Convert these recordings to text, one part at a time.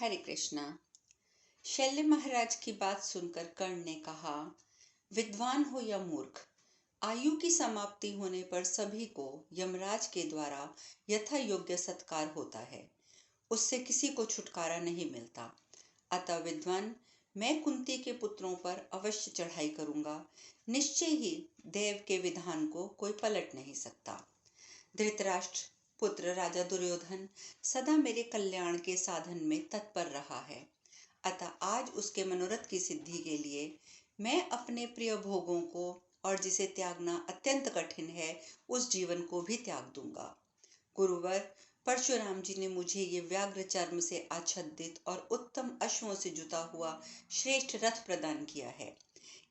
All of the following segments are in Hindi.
हरे कृष्णा। शल्य महाराज की बात सुनकर कर्ण ने कहा, विद्वान हो या मूर्ख, आयु की समाप्ति होने पर सभी को यमराज के द्वारा यथा योग्य सत्कार होता है। उससे किसी को छुटकारा नहीं मिलता। अतः विद्वान, मैं कुंती के पुत्रों पर अवश्य चढ़ाई करूंगा। निश्चय ही देव के विधान को कोई पलट नहीं सकता। धृतराष्ट्र पुत्र राजा दुर्योधन सदा मेरे कल्याण के साधन में तत्पर रहा है। अतः आज उसके मनोरथ की सिद्धि के लिए मैं अपने प्रिय भोगों को और जिसे त्यागना अत्यंत कठिन है उस जीवन को भी त्याग दूंगा। गुरुवर, परशुराम जी ने मुझे ये व्याघ्र चर्म से आच्छादित और उत्तम अश्वों से जुता हुआ श्रेष्ठ रथ प्रदान किया है।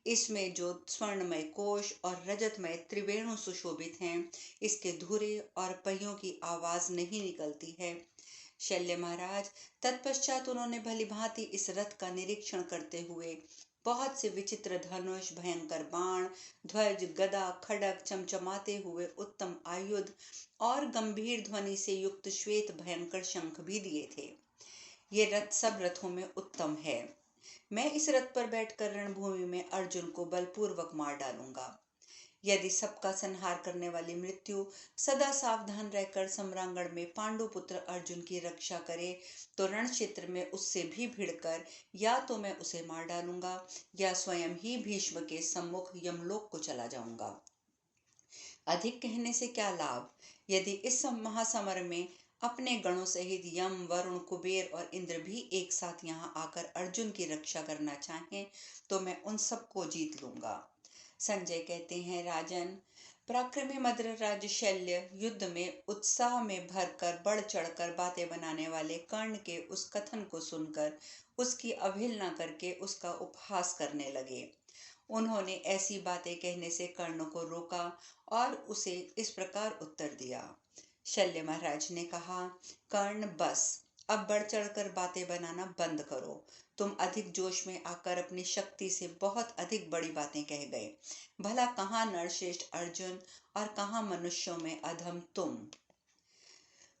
इसमें जो स्वर्णमय कोश और रजतमय त्रिवेणु सुशोभित हैं, इसके धुरे और पहियों की आवाज नहीं निकलती है। शल्य महाराज, तत्पश्चात उन्होंने भलीभांति इस रथ का निरीक्षण करते हुए बहुत से विचित्र धनुष, भयंकर बाण, ध्वज, गदा, खड्ग, चमचमाते हुए उत्तम आयुध और गंभीर ध्वनि से युक्त श्वेत भयंकर शंख भी दिए थे। ये रथ सब रथों में उत्तम है। मैं इस रथ पर बैठकर रणभूमि में अर्जुन को बलपूर्वक मार डालूंगा। यदि सबका संहार करने वाली मृत्यु सदा सावधान रहकर सम्रांगण में पांडुपुत्र अर्जुन की रक्षा करे, तो रण क्षेत्र में उससे भी भिड़कर या तो मैं उसे मार डालूंगा या स्वयं ही भीष्म के सम्मुख यमलोक को चला जाऊंगा। अधिक कहने से क्या लाभ। यदि इस महासमर में अपने गणों सहित यम, वरुण, कुबेर और इंद्र भी एक साथ यहाँ आकर अर्जुन की रक्षा करना चाहें, तो मैं उन सबको जीत लूंगा। संजय कहते हैं, राजन, पराक्रमी मद्रराज शल्य युद्ध में उत्साह में भरकर बढ़ चढ़कर बातें बनाने वाले कर्ण के उस कथन को सुनकर उसकी अवहेलना करके उसका उपहास करने लगे। उन्होंने ऐसी बातें कहने से कर्ण को रोका और उसे इस प्रकार उत्तर दिया। शल्य महाराज ने कहा, कर्ण, बस अब बढ़ चढ़कर बातें बनाना बंद करो। तुम अधिक जोश में आकर अपनी शक्ति से बहुत अधिक बड़ी बातें कह गए। भला कहाँ नरश्रेष्ठ अर्जुन और कहाँ मनुष्यों में अधम तुम।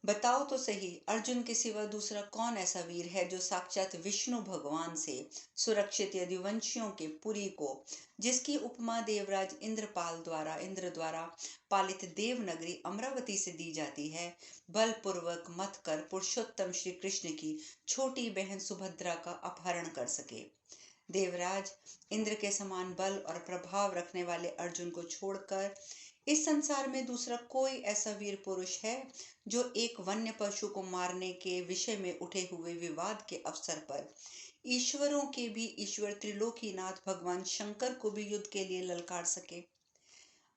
बताओ तो सही, अर्जुन के सिवा दूसरा कौन ऐसा वीर है जो साक्षात विष्णु भगवान से सुरक्षित यदुवंशियों के पुरी को, जिसकी उपमा देवराज इंद्र द्वारा पालित देवनगरी अमरावती से दी जाती है, बलपूर्वक मत कर पुरुषोत्तम श्री कृष्ण की छोटी बहन सुभद्रा का अपहरण कर सके। देवराज इंद्र के समान बल और प्रभाव रखने वाले अर्जुन को छोड़कर इस संसार में दूसरा कोई ऐसा वीर पुरुष है जो एक वन्य पशु को मारने के विषय में उठे हुए विवाद के अवसर पर ईश्वरों के भी ईश्वर त्रिलोकीनाथ भगवान शंकर को भी युद्ध के लिए ललकार सके।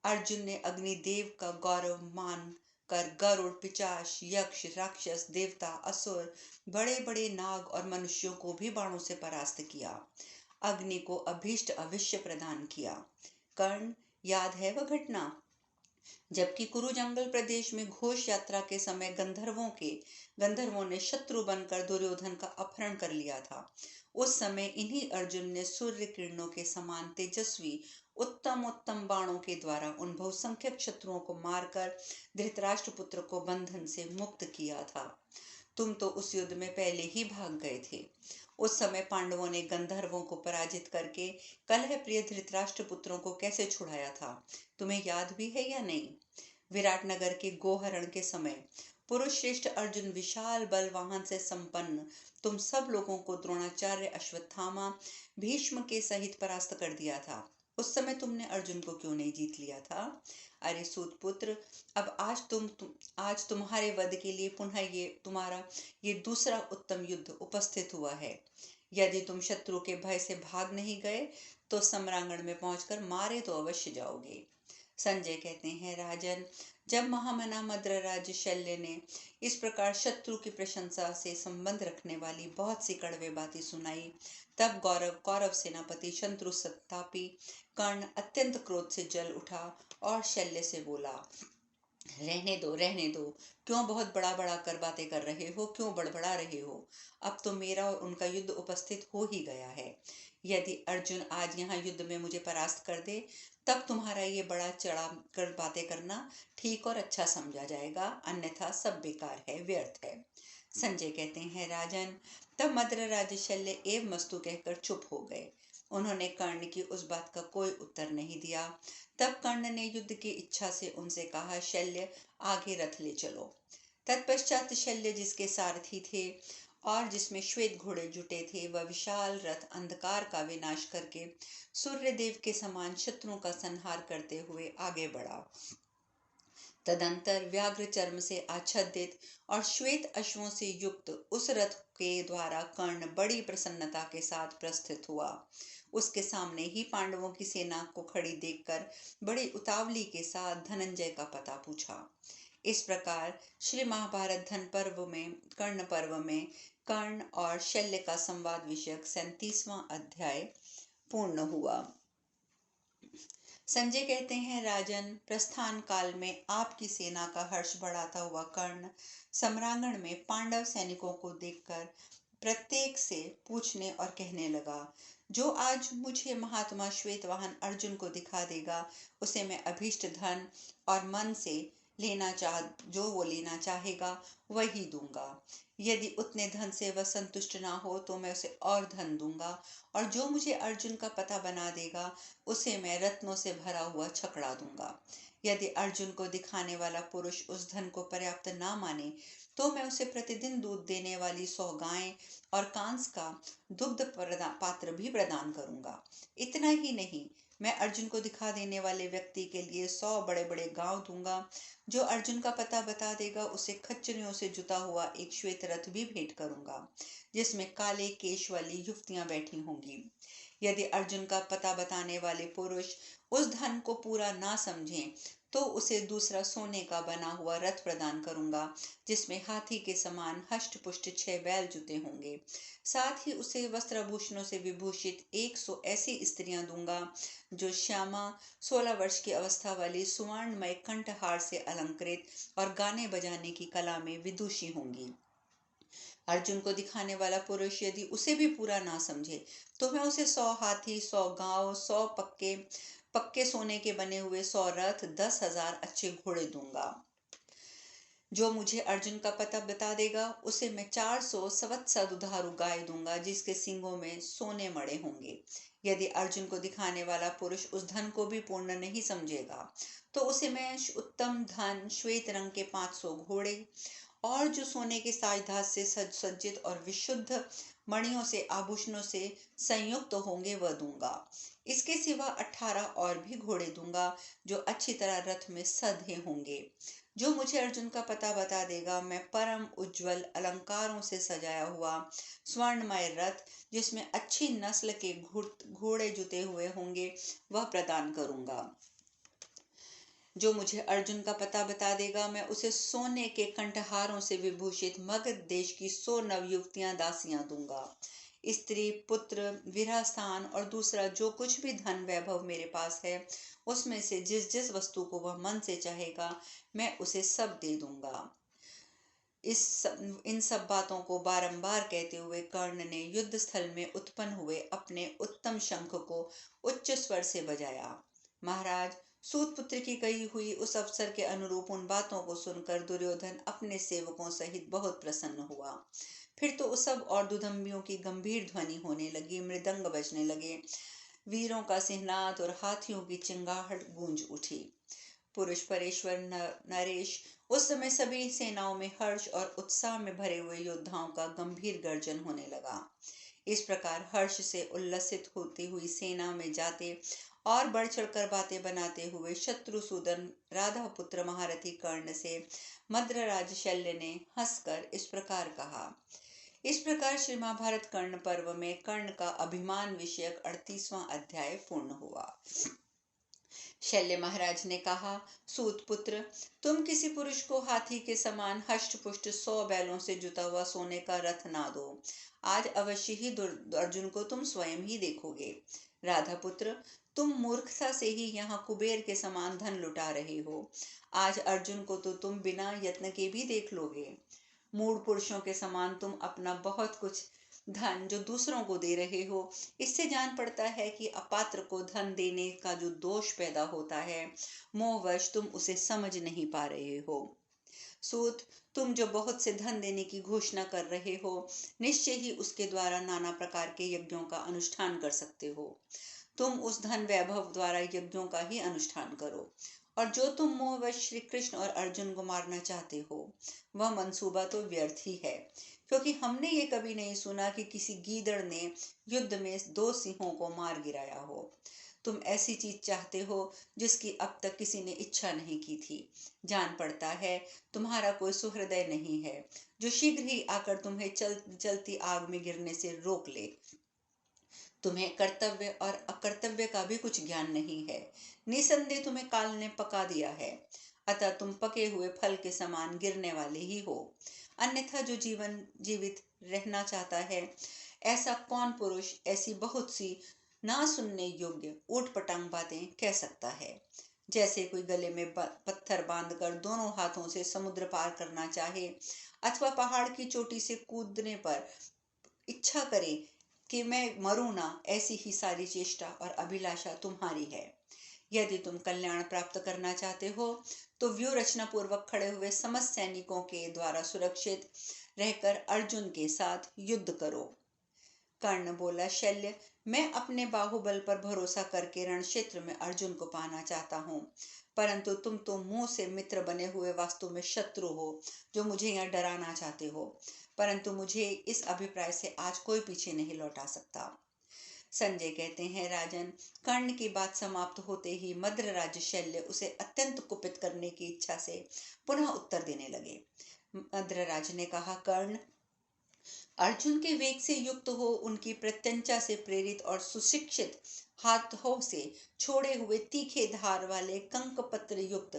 अर्जुन ने अग्निदेव का गौरव मान कर गरुड़, पिचाश, यक्ष, राक्षस, देवता, असुर, बड़े बड़े नाग और मनुष्यों को भी बाणों से परास्त किया। अग्नि को अभीष्ट अविष्य प्रदान किया। कर्ण, याद है वह घटना जबकि कुरु जंगल प्रदेश में घोष यात्रा के समय गंधर्वों ने शत्रु बनकर दुर्योधन का अपहरण कर लिया था। उस समय इन्हीं अर्जुन ने सूर्य किरणों के समान तेजस्वी उत्तम उत्तम बाणों के द्वारा उन बहुसंख्यक शत्रुओं को मारकर धृतराष्ट्र पुत्र को बंधन से मुक्त किया था। तुम तो उस युद्ध में पहले ही भाग गए थे। उस समय पांडवों ने गंधर्वों को पराजित करके कलह प्रिय धृतराष्ट्र पुत्रों को कैसे छुड़ाया था, तुम्हें याद भी है या नहीं। विराटनगर के गोहरण के समय पुरुष श्रेष्ठ अर्जुन विशाल बल वाहन से संपन्न तुम सब लोगों को द्रोणाचार्य, अश्वत्थामा, भीष्म के सहित परास्त कर दिया था। उस समय तुमने अर्जुन को क्यों नहीं जीत लिया था। अरे सूत पुत्र, अब आज तुम्हारे वध के लिए पुनः तुम्हारा ये दूसरा उत्तम युद्ध उपस्थित हुआ है। यदि तुम शत्रु के भय से भाग नहीं गए तो सम्रांगण में पहुंचकर मारे तो अवश्य जाओगे। संजय कहते हैं, राजन, जब महामना मद्रराज शल्य ने इस प्रकार शत्रु की प्रशंसा से संबंध रखने वाली बहुत सी कड़वे बातें सुनाई, तब कौरव सेनापति शत्रु सत्तापी कर्ण अत्यंत क्रोध से जल उठा और शल्य से बोला, रहने दो, क्यों बहुत बड़ा बड़ा कर बातें कर रहे हो, क्यों बड़बड़ा रहे हो। अब तो मेरा और उनका युद्ध उपस्थित हो ही गया है। यदि अर्जुन आज यहाँ युद्ध में मुझे परास्त कर दे, तब तुम्हारा ये बड़ा चढ़ा कर बातें करना ठीक और अच्छा समझा जाएगा, अन्यथा सब बेकार है, व्यर्थ है। संजय कहते हैं, राजन, तब मद्रराज शल्य एव मस्तु कहकर चुप हो गए। उन्होंने कर्ण की उस बात का कोई उत्तर नहीं दिया। तब कर्ण ने युद्ध की इच्छा से उनसे कहा, शल्य, आगे रथ ले चलो। तत्पश्चात शल्य, जिसके सारथी थे और जिसमें श्वेत घोड़े जुटे थे, वह विशाल रथ अंधकार का विनाश करके सूर्यदेव के समान शत्रुओं का संहार करते हुए आगे बढ़ा। तदंतर व्याघ्र चर्म से आच्छादित और श्वेत अश्वों से युक्त उस रथ के द्वारा कर्ण बड़ी प्रसन्नता के साथ प्रस्थित हुआ। उसके सामने ही पांडवों की सेना को खड़ी देखकर बड़ी उतावली के साथ धनंजय का पता पूछा। इस प्रकार श्री महाभारत धन पर्व में कर्ण और शल्य का संवाद विषयक 37वां अध्याय पूर्ण हुआ। संजय कहते हैं, राजन, प्रस्थान काल में आपकी सेना का हर्ष बढ़ाता हुआ कर्ण सम्रांगण में पांडव सैनिकों को देखकर प्रत्येक से पूछने और कहने लगा, जो आज मुझे महात्मा श्वेतवाहन अर्जुन को दिखा देगा, उसे मैं अभीष्ट धन और मन से जो वो लेना चाहेगा वही दूंगा। यदि उतने धन से वह संतुष्ट ना हो तो मैं उसे और धन दूंगा, और जो मुझे अर्जुन का पता बना देगा उसे मैं रत्नों से भरा हुआ छकड़ा दूंगा। यदि अर्जुन को दिखाने वाला पुरुष उस धन को पर्याप्त ना माने तो मैं उसे प्रतिदिन दूध देने वाली 100 गायें और कांस का दुग्ध पात्र भी प्रदान करूंगा। इतना ही नहीं, मैं अर्जुन को दिखा देने वाले व्यक्ति के लिए 100 बड़े बड़े गांव दूंगा। जो अर्जुन का पता बता देगा उसे खच्चरों से जुता हुआ एक श्वेत रथ भी भेंट करूंगा, जिसमें काले केश वाली युवतियां बैठी होंगी। यदि अर्जुन का पता बताने वाले पुरुष उस धन को पूरा ना समझें तो उसे दूसरा सोने का बना हुआ रथ प्रदान करूंगा, जिसमें हाथी के समान हष्ट पुष्ट 6 बैल जुते होंगे। साथ ही उसे वस्त्राभूषणों से विभूषित 100 ऐसी स्त्रियां दूंगा जो श्यामा 16 वर्ष की अवस्था वाली सुवर्णमय कंठहार से अलंकृत और गाने बजाने की कला में विदुषी होंगी। अर्जुन को दिखाने वाला पुरुष यदि उसे भी पूरा ना समझे तो मैं उसे 100 हाथी, 100 गांव, 100 पक्के सोने के बने हुए 100 रथ, 10,000 अच्छे घोड़े दूंगा। जो मुझे अर्जुन का पता बता देगा उसे मैं 400 संवत्सर दुधारू गाय दूंगा, जिसके सींगों में सोने मड़े होंगे। यदि अर्जुन को दिखाने वाला पुरुष उस धन को भी पूर्ण नहीं समझेगा तो उसे मैं उत्तम धन, श्वेत रंग के 500 घोड़े और जो सोने के साजधाज से सज्जित और विशुद्ध मणियों से, आभूषणों से संयुक्त होंगे वह दूंगा। इसके सिवा 18 और भी घोड़े दूंगा जो अच्छी तरह रथ में सधे होंगे। जो मुझे अर्जुन का पता बता देगा मैं परम उज्जवल अलंकारों से सजाया हुआ स्वर्णमय रथ, जिसमें अच्छी नस्ल के घोड़े जुते हुए होंगे, वह प्रदान करूंगा। जो मुझे अर्जुन का पता बता देगा मैं उसे सोने के कंठहारों से विभूषित मगध देश की 100 नवयुवतियां दासियां दूंगा। स्त्री, पुत्र, विरह स्थान और दूसरा जो कुछ भी धन वैभव मेरे पास है उसमें से जिस जिस वस्तु को वह मन से चाहेगा मैं उसे सब दे दूंगा। इन सब बातों को बारंबार कहते हुए कर्ण ने युद्ध स्थल में उत्पन्न हुए अपने उत्तम शंख को उच्च स्वर से बजाया। महाराज, सूत पुत्र की कही हुई उस अवसर के अनुरूप उन बातों को सुनकर दुर्योधन अपने सेवकों सहित बहुत प्रसन्न हुआ। फिर तो उस सब और दुदंबियों की गंभीर ध्वनि होने लगी, मृदंग बजने लगे, वीरों का सिंहनाद और हाथियों की चिंगाहट गूंज उठी। पुरुष परेश्वर नरेश, उस समय सभी सेनाओं में हर्ष और उत्साह में भरे हुए योद्धाओं का गंभीर गर्जन होने लगा। इस प्रकार हर्ष से उल्लसित होती हुई सेना में जाते और बढ़ चढ़कर बातें बनाते हुए शत्रुसूदन राधा पुत्र महारथी कर्ण से मद्रराज शल्य ने हंसकर इस प्रकार कहा। इस प्रकार श्री महाभारत कर्ण पर्व में कर्ण का अभिमान विषयक 38वां अध्याय पूर्ण हुआ। शल्य महाराज ने कहा, सूत पुत्र, तुम किसी पुरुष को हाथी के समान हष्ट पुष्ट 100 बैलों से जुता हुआ सोने का रथ ना दो। आज अवश्य ही अर्जुन को तुम स्वयं ही देखोगे। राधा पुत्र, तुम मूर्खता से ही यहाँ कुबेर के समान धन लुटा रहे हो। आज अर्जुन को तो तुम बिना यत्न के भी देख लोगे। मूढ़ पुरुषों के समान तुम अपना बहुत कुछ धन जो दूसरों को दे रहे हो, इससे जान पड़ता है कि अपात्र को धन देने का जो दोष पैदा होता है, मोहवश तुम उसे समझ नहीं पा रहे हो। सूत, तुम जो बहुत से धन देने की घोषणा कर रहे हो, निश्चय ही उसके द्वारा नाना प्रकार के यज्ञों का अनुष्ठान कर सकते हो। तुम उस धन वैभव द्वारा यज्ञों का ही अनुष्ठान करो। और जो तुम मोहवश श्री कृष्ण और अर्जुन को मारना चाहते हो, वह मंसूबा तो व्यर्थ ही है, क्योंकि हमने ये कभी नहीं सुना कि किसी गीदड़ ने युद्ध में दो सिंहों को मार गिराया हो। तुम ऐसी चीज चाहते हो जिसकी अब तक किसी ने इच्छा नहीं की थी। जान पड़ता है तुम्हारा कोई सुहृदय नहीं है, जो शीघ्र ही आकर तुम्हें जलती आग में गिरने से रोक ले। तुम्हें कर्तव्य और अकर्तव्य का भी कुछ ज्ञान नहीं है। निसंदेह तुम्हें काल ने पका दिया है, अतः तुम पके हुए फल के समान गिरने वाले ही हो। अन्यथा जो जीवन जीवित रहना चाहता है, ऐसा कौन पुरुष ऐसी बहुत सी ना सुनने योग्य ऊटपटांग बातें कह सकता है। जैसे कोई गले में पत्थर बांधकर दोनों हाथों से समुद्र पार करना चाहे, अथवा पहाड़ की चोटी से कूदने पर इच्छा करे कि मैं मरूं ना, ऐसी ही सारी चेष्टा और अभिलाषा तुम्हारी है। यदि तुम कल्याण प्राप्त करना चाहते हो, तो व्यूह रचना पूर्वक खड़े हुए समस्त सैनिकों के द्वारा सुरक्षित रहकर अर्जुन के साथ युद्ध करो। कर्ण बोला, शल्य, मैं अपने बाहुबल पर भरोसा करके रण क्षेत्र में अर्जुन को पाना चाहता हूँ, परंतु तुम तो मुंह से मित्र बने हुए वास्तव में शत्रु हो, जो मुझे यहाँ डराना चाहते हो। परंतु मुझे इस अभिप्राय से आज कोई पीछे नहीं लौटा सकता। संजय कहते हैं, राजन, कर्ण की बात समाप्त होते ही मद्र राज शल्य उसे अत्यंत कुपित करने की इच्छा से पुनः उत्तर देने लगे। मद्र राज ने कहा, कर्ण, अर्जुन के वेग से युक्त हो उनकी प्रत्यंचा से प्रेरित और सुशिक्षित हाथों से छोड़े हुए तीखे धार वाले कंक पत्र युक्त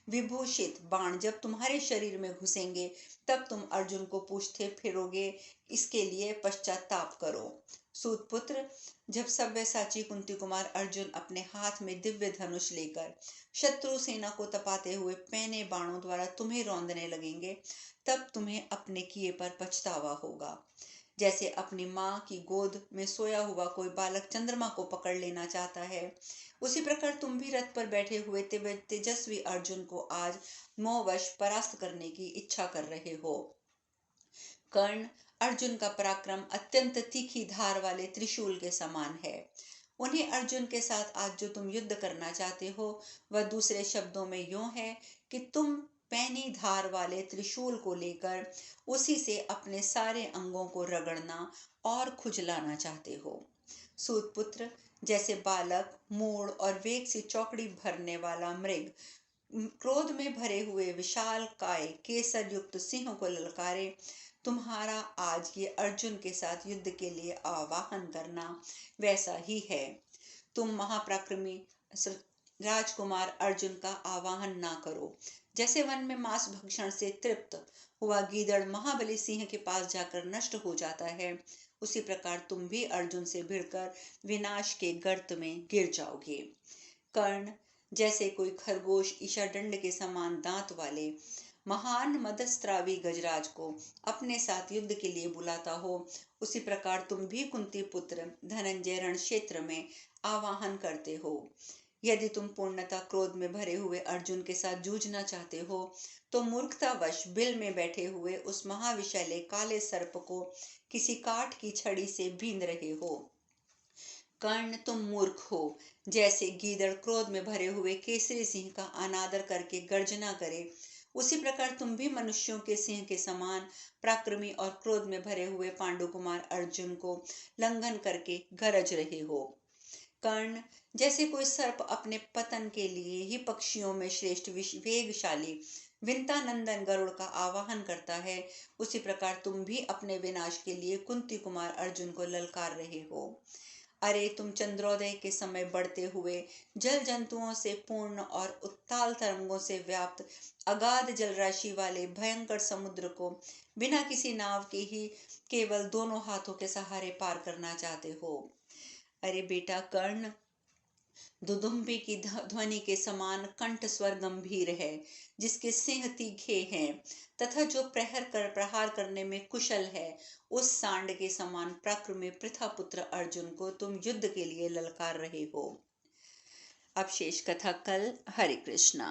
विभूषित बाण जब तुम्हारे शरीर में घुसेंगे, तब तुम अर्जुन को पूछते फिरोगे। इसके लिए पश्चाताप करो। सूतपुत्र, जब सव्यसाची कुंती कुमार अर्जुन अपने हाथ में दिव्य धनुष लेकर शत्रु सेना को तपाते हुए पैने बाणों द्वारा तुम्हें रौंदने लगेंगे, तब तुम्हें अपने किए पर पछतावा होगा। जैसे अपनी माँ की गोद में सोया हुआ कोई बालक चंद्रमा को पकड़ लेना चाहता है, उसी प्रकार तुम भी रथ पर बैठे हुए तेजस्वी अर्जुन को आज मोहवश परास्त करने की इच्छा कर रहे हो। कर्ण, अर्जुन का पराक्रम अत्यंत तीखी धार वाले त्रिशूल के समान है। उन्हें अर्जुन के साथ आज जो तुम युद्ध करना चाहते हो, वह दूसरे शब्दों में यूं है कि तुम पैनी धार वाले त्रिशूल को लेकर उसी से अपने सारे अंगों को रगड़ना और खुजलाना चाहते हो। सूतपुत्र, जैसे बालक मूढ़ और वेग से चौकड़ी भरने वाला मृग क्रोध में भरे हुए विशाल काय केसर युक्त सिंह को ललकारे, तुम्हारा आज ये अर्जुन के साथ युद्ध के लिए आवाहन करना वैसा ही है। तुम महापराक्रमी राजकुमार अर्जुन का आवाहन ना करो। जैसे वन में मांस भक्षण से तृप्त हुआ गीदड़ महाबली सिंह के पास जाकर नष्ट हो जाता है, उसी प्रकार तुम भी अर्जुन से भिड़कर विनाश के गर्त में गिर जाओगे। कर्ण, जैसे कोई खरगोश ईशादंड के समान दांत वाले महान मदस्त्रावी गजराज को अपने साथ युद्ध के लिए बुलाता हो, उसी प्रकार तुम भी कुंती पुत्र धनंजय रण क्षेत्र में आवाहन करते हो। यदि तुम पूर्णतः क्रोध में भरे हुए अर्जुन के साथ जूझना चाहते हो, तो मूर्खतावश बिल में बैठे हुए उस महाविशाले काले सर्प को किसी काठ की छड़ी से बींध रहे हो। कर्ण, तुम मूर्ख हो। जैसे गीदड़ क्रोध में भरे हुए केसरी सिंह का अनादर करके गर्जना करे, उसी प्रकार तुम भी मनुष्यों के सिंह के समान पराक्रमी और क्रोध में भरे हुए पांडु कुमार अर्जुन को लंघन करके गरज रहे हो। कर्ण, जैसे कोई सर्प अपने पतन के लिए ही पक्षियों में श्रेष्ठ वेगशाली विंता नंदन गरुड़ का आवाहन करता है, उसी प्रकार तुम भी अपने विनाश के लिए कुंती कुमार अर्जुन को ललकार रहे हो। अरे, तुम चंद्रोदय के समय बढ़ते हुए जल जंतुओं से पूर्ण और उत्ताल तरंगों से व्याप्त अगाध जलराशि वाले भयंकर समुद्र को बिना किसी नाव के ही केवल दोनों हाथों के सहारे पार करना चाहते हो। अरे बेटा कर्ण, दुदुम्बी की ध्वनि के समान कंठ स्वर गंभीर है, जिसके सिंह तीखे हैं, तथा जो प्रहार करने में कुशल है, उस सांड के समान पराक्रमी पृथापुत्र अर्जुन को तुम युद्ध के लिए ललकार रहे हो। अब शेष कथा कल। हरे कृष्णा।